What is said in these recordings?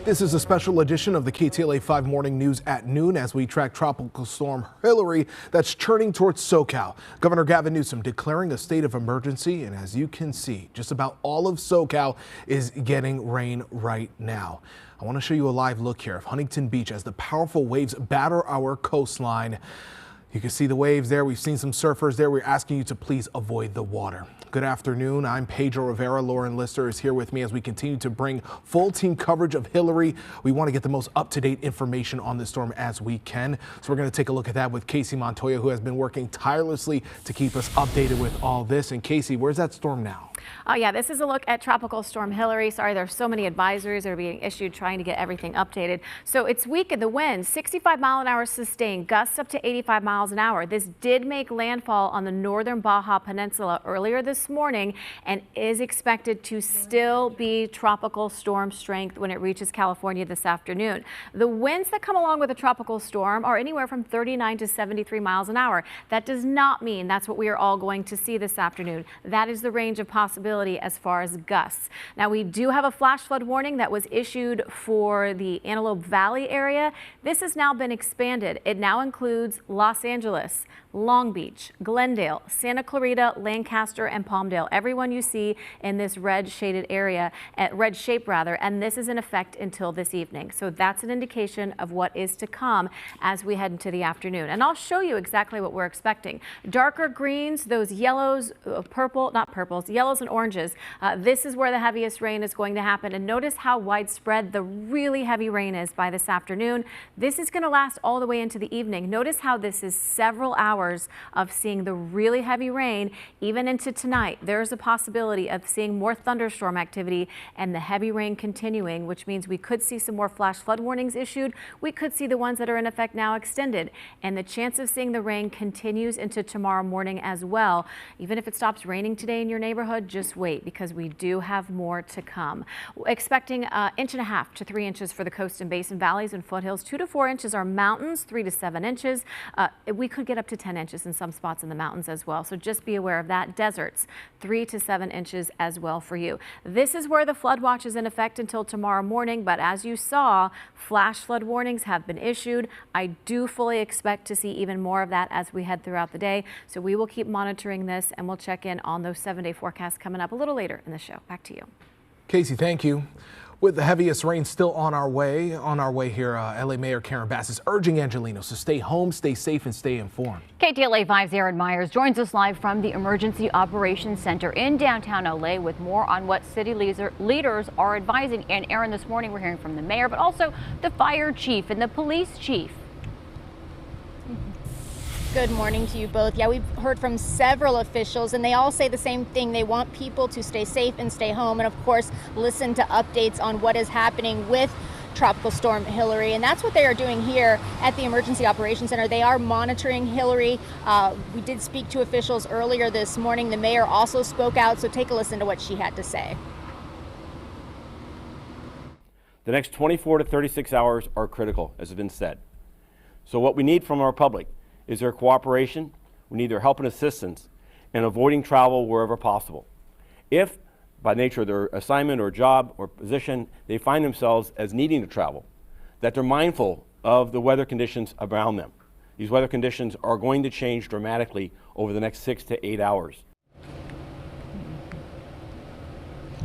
This is a special edition of the KTLA 5 Morning News at noon as we track Tropical Storm Hilary that's churning towards SoCal. Governor Gavin Newsom declaring a state of emergency, and as you can see, just about all of SoCal is getting rain right now. I want to show you a live look here of Huntington Beach as the powerful waves batter our coastline. You can see the waves there. We've seen some surfers there. We're asking you to please avoid the water. Good afternoon. I'm Pedro Rivera. Lauren Lister is here with me as we continue to bring full team coverage of Hilary. We want to get the most up-to-date information on this storm as we can. So we're going to take a look at that with Casey Montoya, who has been working tirelessly to keep us updated with all this. And Casey, where's that storm now? Oh yeah, this is a look at Tropical Storm Hilary. Sorry, there's so many advisories that are being issued trying to get everything updated. So it's weak in the wind, 65-mile-an-hour sustained, gusts up to 85 miles an hour. This did make landfall on the northern Baja Peninsula earlier this morning and is expected to still be tropical storm strength when it reaches California this afternoon. The winds that come along with a tropical storm are anywhere from 39 to 73 miles an hour. That does not mean that's what we are all going to see this afternoon. That is the range of possibility as far as gusts. Now, we do have a flash flood warning that was issued for the Antelope Valley area. This has now been expanded. It now includes Los Angeles, Long Beach, Glendale, Santa Clarita, Lancaster, and Palmdale. Everyone you see in this red shaded area, red shape rather, and this is in effect until this evening. So that's an indication of what is to come as we head into the afternoon. And I'll show you exactly what we're expecting. Darker greens, those yellows, yellows and oranges. This is where the heaviest rain is going to happen. And notice how widespread the really heavy rain is by this afternoon. This is going to last all the way into the evening. Notice how this is several hours of seeing the really heavy rain even into tonight. There's a possibility of seeing more thunderstorm activity and the heavy rain continuing, which means we could see some more flash flood warnings issued. We could see the ones that are in effect now extended, and the chance of seeing the rain continues into tomorrow morning as well. Even if it stops raining today in your neighborhood, just wait, because we do have more to come. Expecting 1.5 to 3 inches for the coast and basin valleys and foothills. 2 to 4 inches are mountains, 3 to 7 inches. We could get up to 10 inches in some spots in the mountains as well. So just be aware of that. Deserts, 3 to 7 inches as well for you. This is where the flood watch is in effect until tomorrow morning. But as you saw, flash flood warnings have been issued. I do fully expect to see even more of that as we head throughout the day. So we will keep monitoring this, and we'll check in on those 7-day forecasts coming up a little later in the show. Back to you. Casey, thank you. With the heaviest rain still on our way here, LA Mayor Karen Bass is urging Angelenos to stay home, stay safe, and stay informed. KTLA 5's Aaron Myers joins us live from the Emergency Operations Center in downtown LA with more on what city leaders are advising. And Aaron, this morning we're hearing from the mayor, but also the fire chief and the police chief. Good morning to you both. Yeah, we've heard from several officials, and they all say the same thing. They want people to stay safe and stay home, and of course, listen to updates on what is happening with Tropical Storm Hilary. And that's what they are doing here at the Emergency Operations Center. They are monitoring Hilary. We did speak to officials earlier this morning. The mayor also spoke out, so take a listen to what she had to say. The next 24 to 36 hours are critical, as has been said. So what we need from our public is their cooperation. We need their help and assistance in avoiding travel wherever possible. If, by nature of their assignment or job or position, they find themselves as needing to travel, that they're mindful of the weather conditions around them. These weather conditions are going to change dramatically over the next 6 to 8 hours.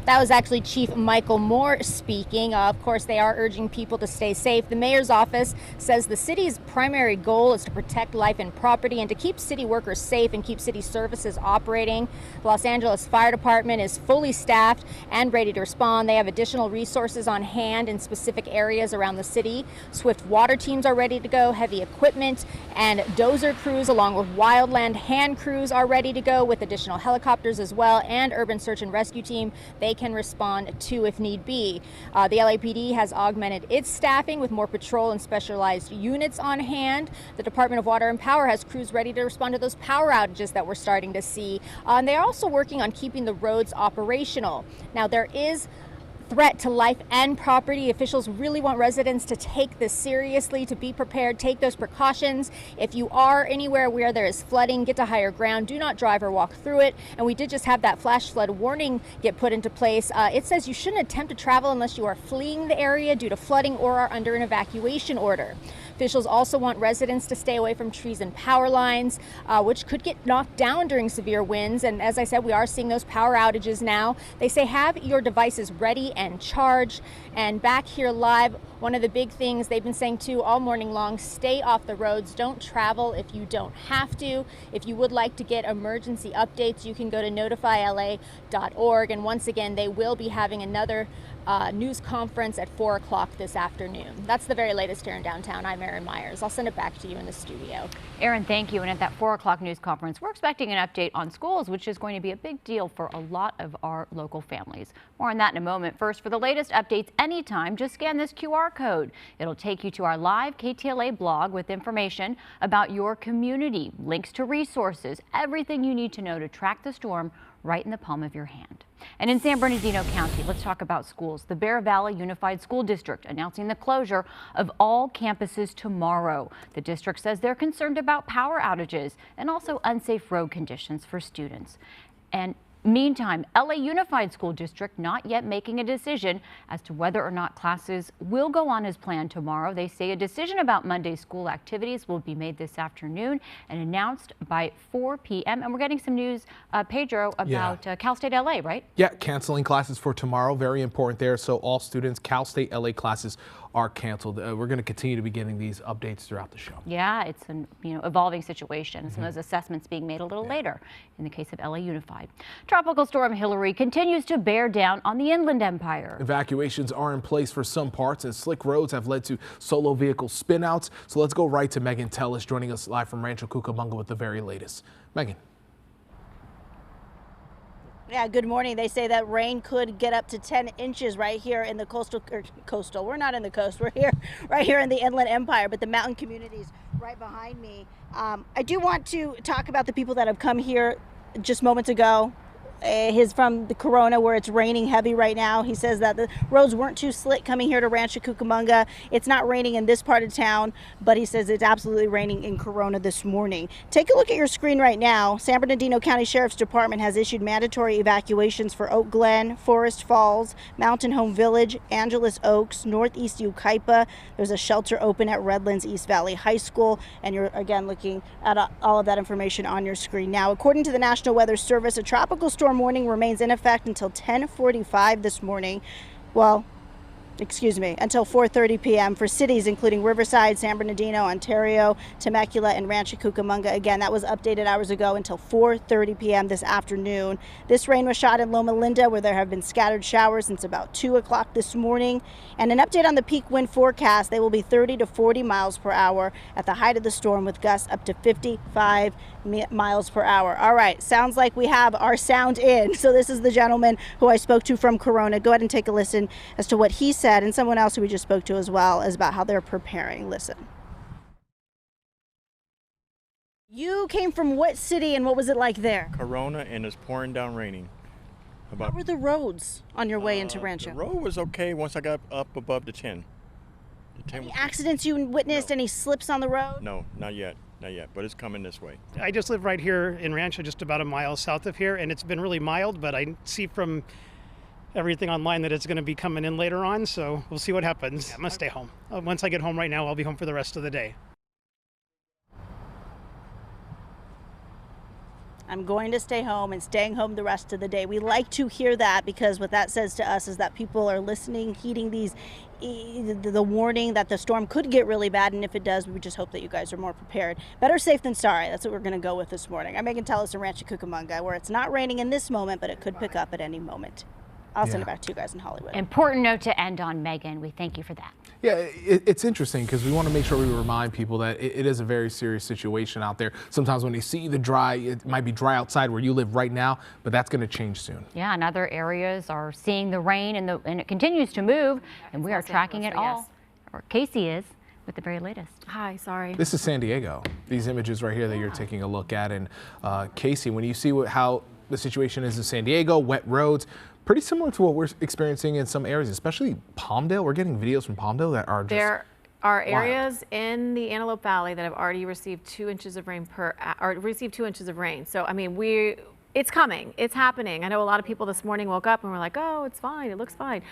That was actually Chief Michael Moore speaking. Of course, they are urging people to stay safe. The mayor's office says the city's primary goal is to protect life and property and to keep city workers safe and keep city services operating. The Los Angeles Fire Department is fully staffed and ready to respond. They have additional resources on hand in specific areas around the city. Swift water teams are ready to go. Heavy equipment and dozer crews along with wildland hand crews are ready to go, with additional helicopters as well, and urban search and rescue team they can respond to if need be. The LAPD has augmented its staffing with more patrol and specialized units on hand. The Department of Water and Power has crews ready to respond to those power outages that we're starting to see. And they're also working on keeping the roads operational. Now, there is threat to life and property. Officials really want residents to take this seriously, to be prepared, take those precautions. If you are anywhere where there is flooding, get to higher ground. Do not drive or walk through it. And we did just have that flash flood warning get put into place. It says you shouldn't attempt to travel unless you are fleeing the area due to flooding or are under an evacuation order. Officials also want residents to stay away from trees and power lines, which could get knocked down during severe winds. And as I said, we are seeing those power outages now. They say have your devices ready and charged. And back here live, one of the big things they've been saying too all morning long, stay off the roads. Don't travel if you don't have to. If you would like to get emergency updates, you can go to notifyla.org. And once again, they will be having another news conference at 4 o'clock this afternoon. That's the very latest here in downtown. I'm Erin Myers. I'll send it back to you in the studio. Erin, thank you. And at that 4 o'clock news conference, we're expecting an update on schools, which is going to be a big deal for a lot of our local families. More on that in a moment. First, for the latest updates anytime, just scan this QR code. It'll take you to our live KTLA blog with information about your community, links to resources, everything you need to know to track the storm right in the palm of your hand. And in San Bernardino County, let's talk about schools. The Bear Valley Unified School District announcing the closure of all campuses tomorrow. The district says they're concerned about power outages and also unsafe road conditions for students. And meantime, LA Unified School District not yet making a decision as to whether or not classes will go on as planned tomorrow. They say a decision about Monday's school activities will be made this afternoon and announced by 4 p.m. And we're getting some news, Pedro, about Cal State LA, right? Yeah, canceling classes for tomorrow. Very important there. So all students, Cal State LA classes are canceled. We're going to continue to be getting these updates throughout the show. Yeah, it's an evolving situation. Some of those assessments being made a little later in the case of LA Unified. Tropical Storm Hilary continues to bear down on the Inland Empire. Evacuations are in place for some parts, and slick roads have led to solo vehicle spinouts. So let's go right to Megan Tellis, joining us live from Rancho Cucamonga with the very latest. Megan. Yeah, good morning. They say that rain could get up to 10 inches right here in the coastal. We're not in the coast. We're here, right here in the Inland Empire, but the mountain communities right behind me. I do want to talk about the people that have come here just moments ago. He's from the Corona, where it's raining heavy right now. He says that the roads weren't too slick coming here to Rancho Cucamonga. It's not raining in this part of town, but he says it's absolutely raining in Corona this morning. Take a look at your screen right now. San Bernardino County Sheriff's Department has issued mandatory evacuations for Oak Glen, Forest Falls, Mountain Home Village, Angeles Oaks, Northeast Yucaipa. There's a shelter open at Redlands East Valley High School, and you're again looking at all of that information on your screen now. According to the National Weather Service, a tropical storm warning remains in effect until 10:45 this morning. Well, excuse me, until 4:30 p.m. for cities including Riverside, San Bernardino, Ontario, Temecula, and Rancho Cucamonga. Again, that was updated hours ago until 4:30 p.m. this afternoon. This rain was shot in Loma Linda, where there have been scattered showers since about 2 o'clock this morning. And an update on the peak wind forecast, they will be 30 to 40 miles per hour at the height of the storm, with gusts up to 55 miles per hour. All right, sounds like we have our sound in. So this is the gentleman who I spoke to from Corona. Go ahead and take a listen as to what he said, and someone else who we just spoke to as well, is about how they're preparing. Listen. You came from what city, and what was it like there? Corona, and it's pouring down raining. How were the roads on your way into Rancho? The road was okay once I got up above the 10. Any accidents you witnessed? No. Any slips on the road? No, not yet. Not yet, but it's coming this way. I just live right here in Rancho, just about a mile south of here, and it's been really mild, but I see from everything online that it's going to be coming in later on, so we'll see what happens. I'm going to stay home. Once I get home right now, I'll be home for the rest of the day. I'm going to stay home and staying home the rest of the day. We like to hear that, because what that says to us is that people are listening, heeding the warning that the storm could get really bad, and if it does, we just hope that you guys are more prepared. Better safe than sorry. That's what we're going to go with this morning. I'm Megan Tellis in Rancho Cucamonga, where it's not raining in this moment, but it could pick up at any moment. I'll send it back to you guys in Hollywood. Important note to end on, Megan. We thank you for that. Yeah, it's interesting because we want to make sure we remind people that it is a very serious situation out there. Sometimes when they see the dry, it might be dry outside where you live right now, but that's going to change soon. Yeah, and other areas are seeing the rain and it continues to move, and we are tracking it all. Or Casey is with the very latest. Hi, sorry. This is San Diego. These images right here that you're taking a look at, and Casey, when you see how the situation is in San Diego, wet roads, Pretty similar to what we're experiencing in some areas, especially Palmdale. We're getting videos from Palmdale that are just There are wild. areas in the Antelope Valley that have already received 2 inches of rain So, I mean, it's coming. It's happening. I know a lot of people this morning woke up and were like, oh, it's fine. It looks fine.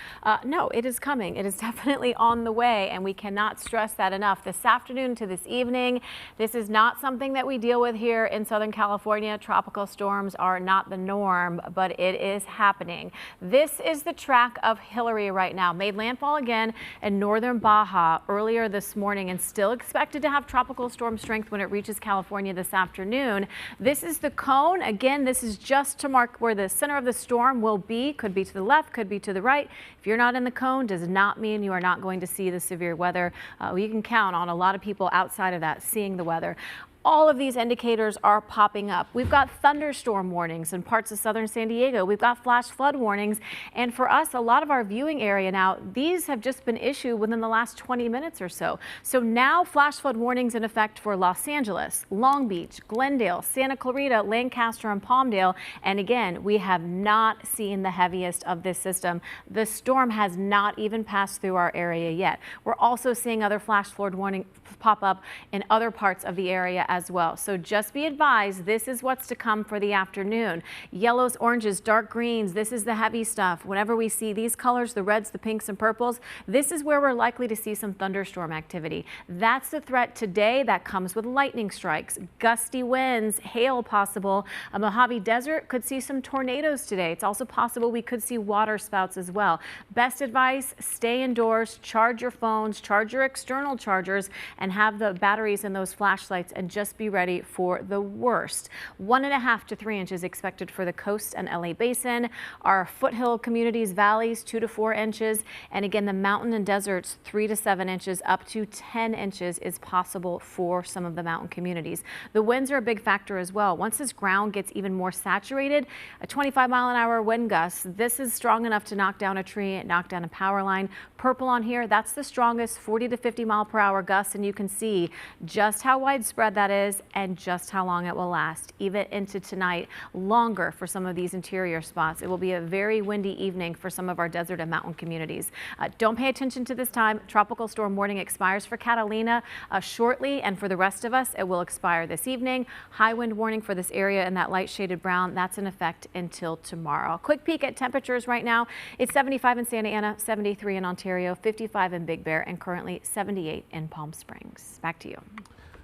No, it is coming. It is definitely on the way, and we cannot stress that enough. This afternoon to this evening, this is not something that we deal with here in Southern California. Tropical storms are not the norm, but it is happening. This is the track of Hilary right now. Made landfall again in northern Baja earlier this morning and still expected to have tropical storm strength when it reaches California this afternoon. This is the cone. Again, this is just to mark where the center of the storm will be. Could be to the left, could be to the right. If you're not in the cone, does not mean you are not going to see the severe weather. We can count on a lot of people outside of that seeing the weather. All of these indicators are popping up. We've got thunderstorm warnings in parts of southern San Diego. We've got flash flood warnings. And for us, a lot of our viewing area now, these have just been issued within the last 20 minutes or so. So now flash flood warnings in effect for Los Angeles, Long Beach, Glendale, Santa Clarita, Lancaster, and Palmdale. And again, we have not seen the heaviest of this system. The storm has not even passed through our area yet. We're also seeing other flash flood warnings pop up in other parts of the area as well. So just be advised, this is what's to come for the afternoon. Yellows, oranges, dark greens, this is the heavy stuff. Whenever we see these colors, the reds, the pinks, and purples, this is where we're likely to see some thunderstorm activity. That's the threat today. That comes with lightning strikes, gusty winds, hail possible. A Mojave Desert could see some tornadoes today. It's also possible we could see water spouts as well. Best advice, stay indoors, charge your phones, charge your external chargers, and have the batteries in those flashlights, and just be ready for the worst. 1.5 to 3 inches expected for the coast and LA Basin. Our foothill communities, valleys, 2 to 4 inches. And again, the mountain and deserts, 3 to 7 inches, up to 10 inches is possible for some of the mountain communities. The winds are a big factor as well. Once this ground gets even more saturated, a 25-mile-an-hour wind gust, this is strong enough to knock down a tree, knock down a power line. Purple on here, that's the strongest 40 to 50-mile-per-hour gust, and you can see just how widespread that is and just how long it will last, even into tonight, longer for some of these interior spots. It will be a very windy evening for some of our desert and mountain communities. Don't pay attention to this time. Tropical storm warning expires for Catalina shortly, and for the rest of us, it will expire this evening. High wind warning for this area in that light shaded brown, that's in effect until tomorrow. Quick peek at temperatures right now. It's 75 in Santa Ana, 73 in Ontario, 55 in Big Bear, and currently 78 in Palm Springs. Back to you.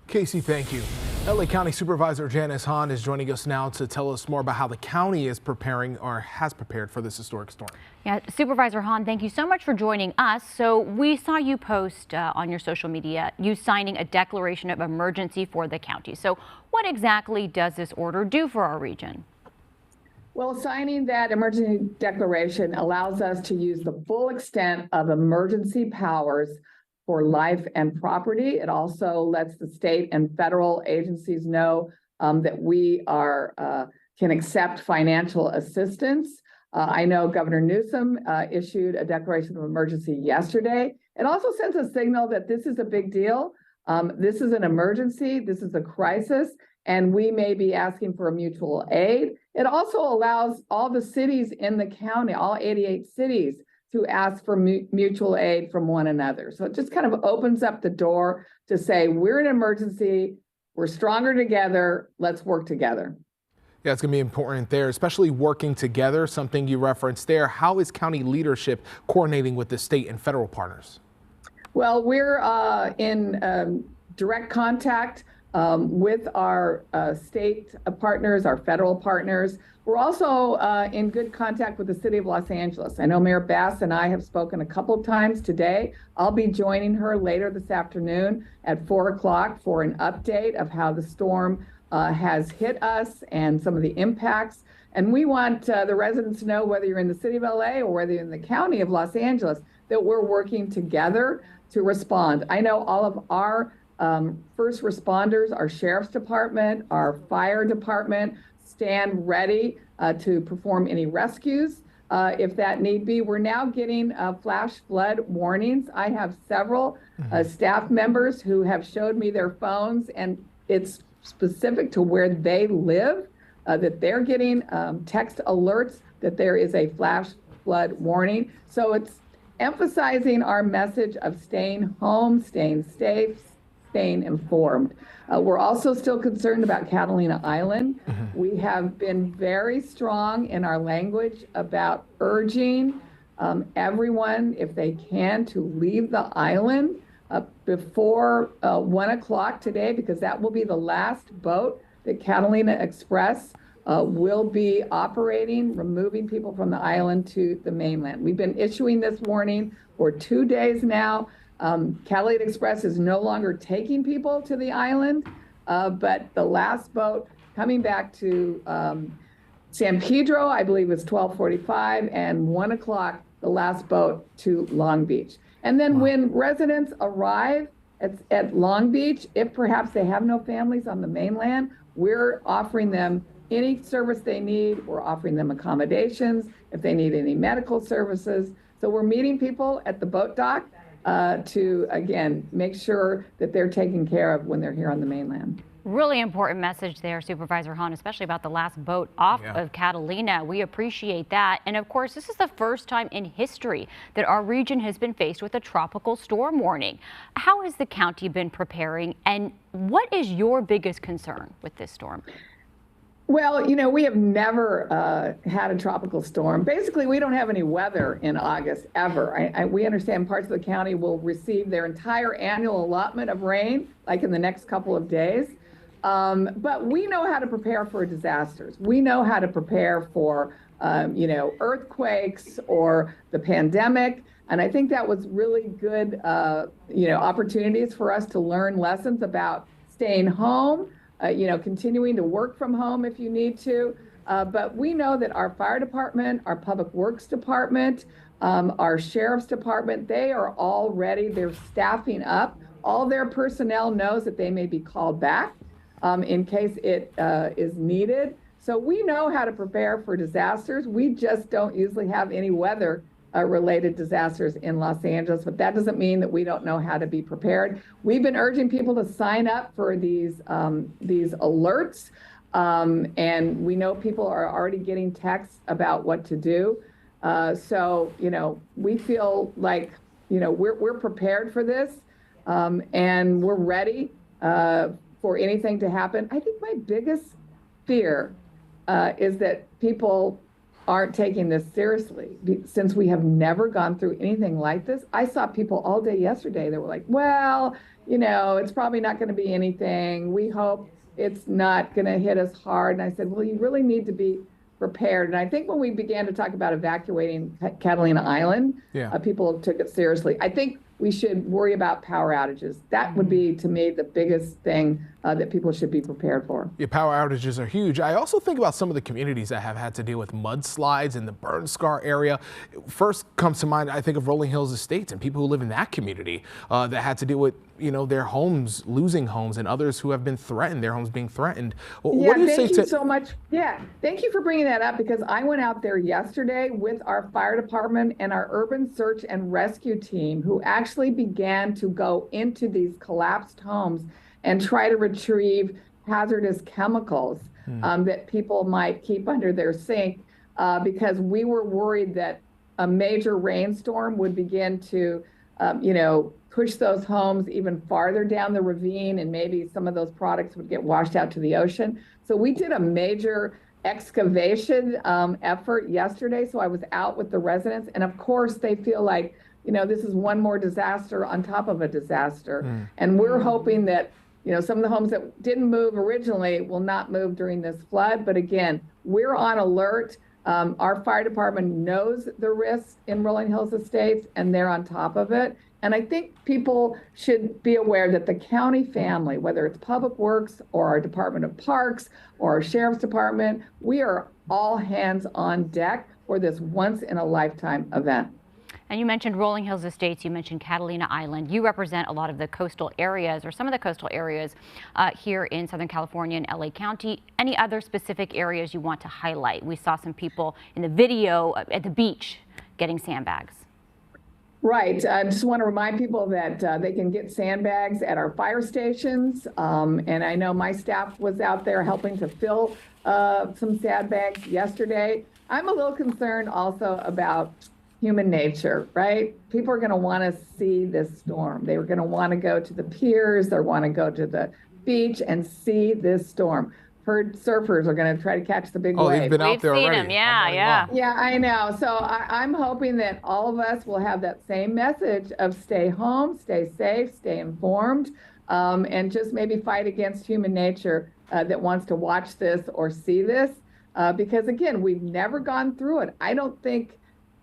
Casey, thank you. LA County Supervisor Janice Hahn is joining us now to tell us more about how the county is preparing or has prepared for this historic storm. Yeah, Supervisor Hahn, thank you so much for joining us. So we saw you post on your social media, you signing a declaration of emergency for the county. So what exactly does this order do for our region? Well, signing that emergency declaration allows us to use the full extent of emergency powers for life and property. It also lets the state and federal agencies know that we can accept financial assistance. I know Governor Newsom issued a declaration of emergency yesterday. It also sends a signal that this is a big deal. This is an emergency. This is a crisis, and we may be asking for a mutual aid. It also allows all the cities in the county, all 88 cities, to ask for mutual aid from one another. So it just kind of opens up the door to say, we're in an emergency, we're stronger together, let's work together. Yeah, it's going to be important there, especially working together, something you referenced there. How is county leadership coordinating with the state and federal partners? Well, we're in direct contact with our state partners, our federal partners. We're also in good contact with the city of Los Angeles. I know Mayor Bass and I have spoken a couple of times today. I'll be joining her later this afternoon at 4 o'clock for an update of how the storm has hit us and some of the impacts. And we want the residents to know, whether you're in the city of LA or whether you're in the county of Los Angeles, that we're working together to respond. I know all of our first responders, our sheriff's department, our fire department, stand ready to perform any rescues if that need be. We're now getting flash flood warnings. I have several staff members who have showed me their phones, and it's specific to where they live, that they're getting text alerts that there is a flash flood warning. So it's emphasizing our message of staying home, staying safe, staying informed. We're also still concerned about Catalina Island. We have been very strong in our language about urging everyone, if they can, to leave the island before 1 o'clock today, because that will be the last boat that Catalina Express will be operating, removing people from the island to the mainland. We've been issuing this warning for 2 days now. Catalina Express is no longer taking people to the island, but the last boat coming back to San Pedro, I believe, was 12:45, and 1 o'clock, the last boat to Long Beach. And then when residents arrive at Long Beach, if perhaps they have no families on the mainland, we're offering them any service they need. We're offering them accommodations if they need any medical services. So we're meeting people at the boat dock to, again, make sure that they're taken care of when they're here on the mainland. Really important message there, Supervisor Hahn, especially about the last boat off of Catalina. We appreciate that. And of course, this is the first time in history that our region has been faced with a tropical storm warning. How has the county been preparing, and what is your biggest concern with this storm? Well, you know, we have never had a tropical storm. Basically, we don't have any weather in August ever. We understand parts of the county will receive their entire annual allotment of rain, like in the next couple of days. But we know how to prepare for disasters. We know how to prepare for, you know, earthquakes or the pandemic. And I think that was really good, you know, opportunities for us to learn lessons about staying home, you know, continuing to work from home if you need to. But we know that our fire department, our public works department, our sheriff's department, they are all ready. They're staffing up. All their personnel knows that they may be called back in case it is needed. So we know how to prepare for disasters. We just don't usually have any weather related disasters in Los Angeles, but that doesn't mean that we don't know how to be prepared. We've been urging people to sign up for these alerts, and we know people are already getting texts about what to do. So, you know, we feel like, you know, we're prepared for this, and we're ready for anything to happen. I think my biggest fear is that people aren't taking this seriously, since we have never gone through anything like this. I saw people all day yesterday that were like, well, you know, it's probably not going to be anything. We hope it's not going to hit us hard. And I said, well, you really need to be prepared. And I think when we began to talk about evacuating Catalina Island, people took it seriously. I think we should worry about power outages. That would be, to me, the biggest thing that people should be prepared for. Yeah, power outages are huge. I also think about some of the communities that have had to deal with mudslides in the burn scar area. First comes to mind, I think of Rolling Hills Estates and people who live in that community that had to deal with, you know, their homes, losing homes, and others who have been threatened, their homes being threatened. What do you say thank you so much. Yeah, thank you for bringing that up, because I went out there yesterday with our fire department and our urban search and rescue team, who actually began to go into these collapsed homes and try to retrieve hazardous chemicals that people might keep under their sink, because we were worried that a major rainstorm would begin to, you know, push those homes even farther down the ravine, and maybe some of those products would get washed out to the ocean. So we did a major excavation effort yesterday. So I was out with the residents, and of course they feel like, you know, this is one more disaster on top of a disaster. And we're hoping that, you know, some of the homes that didn't move originally will not move during this flood. But again, we're on alert. Our fire department knows the risks in Rolling Hills Estates, and they're on top of it. And I think people should be aware that the county family, whether it's Public Works or our Department of Parks or our Sheriff's Department, we are all hands on deck for this once in a lifetime event. And you mentioned Rolling Hills Estates, you mentioned Catalina Island. You represent a lot of the coastal areas, or some of the coastal areas here in Southern California and LA County. Any other specific areas you want to highlight? We saw some people in the video at the beach getting sandbags. Right. I just want to remind people that they can get sandbags at our fire stations. And I know my staff was out there helping to fill some sandbags yesterday. I'm a little concerned also about human nature, right? People are going to want to see this storm. They were going to want to go to the piers. They want to go to the beach and see this storm. Heard surfers are going to try to catch the big wave. Oh, they've been out there already. We've seen them, yeah. Yeah, I know. So I'm hoping that all of us will have that same message of stay home, stay safe, stay informed, and just maybe fight against human nature that wants to watch this or see this. Because again, we've never gone through it. I don't think,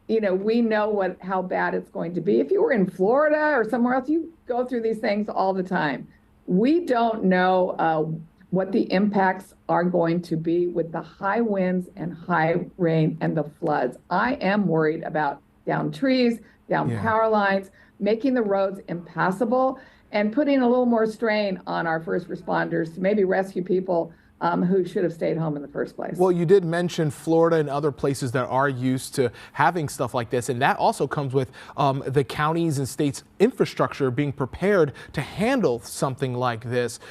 we know how bad it's going to be. If you were in Florida or somewhere else, you go through these things all the time. We don't know what the impacts are going to be with the high winds and high rain and the floods. I am worried about down trees, down power lines, making the roads impassable, and putting a little more strain on our first responders to maybe rescue people who should have stayed home in the first place. Well, you did mention Florida and other places that are used to having stuff like this, and that also comes with the counties and states' infrastructure being prepared to handle something like this.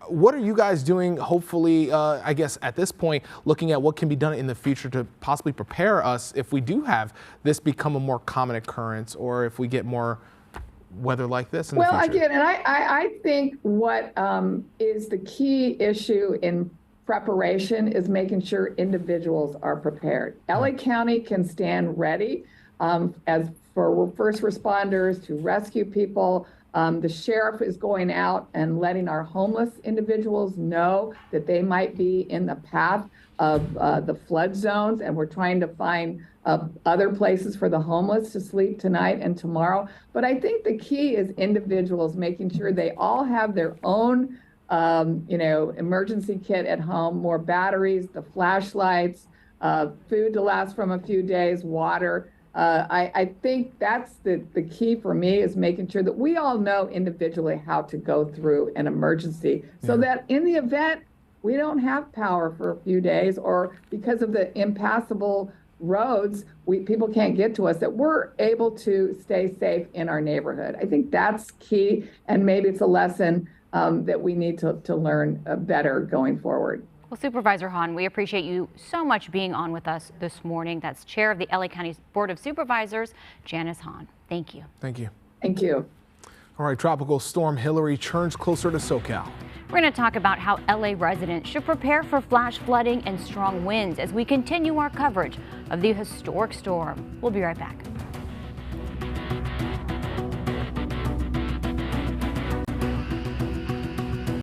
What are you guys doing, hopefully, I guess at this point, looking at what can be done in the future to possibly prepare us if we do have this become a more common occurrence, or if we get more weather like this in the future? Well, again, and I think what is the key issue in preparation is making sure individuals are prepared. LA County can stand ready as for first responders to rescue people. The sheriff is going out and letting our homeless individuals know that they might be in the path of the flood zones, and we're trying to find other places for the homeless to sleep tonight and tomorrow. But I think the key is individuals making sure they all have their own emergency kit at home, more batteries, the flashlights, food to last from a few days, water. I think that's the key for me, is making sure that we all know individually how to go through an emergency so that in the event we don't have power for a few days, or because of the impassable roads, people can't get to us, that we're able to stay safe in our neighborhood. I think that's key, and maybe it's a lesson that we need to learn better going forward. Well, Supervisor Hahn, we appreciate you so much being on with us this morning. That's Chair of the LA County Board of Supervisors, Janice Hahn. Thank you. Thank you. Thank you. All right, Tropical Storm Hilary turns closer to SoCal. We're going to talk about how LA residents should prepare for flash flooding and strong winds as we continue our coverage of the historic storm. We'll be right back.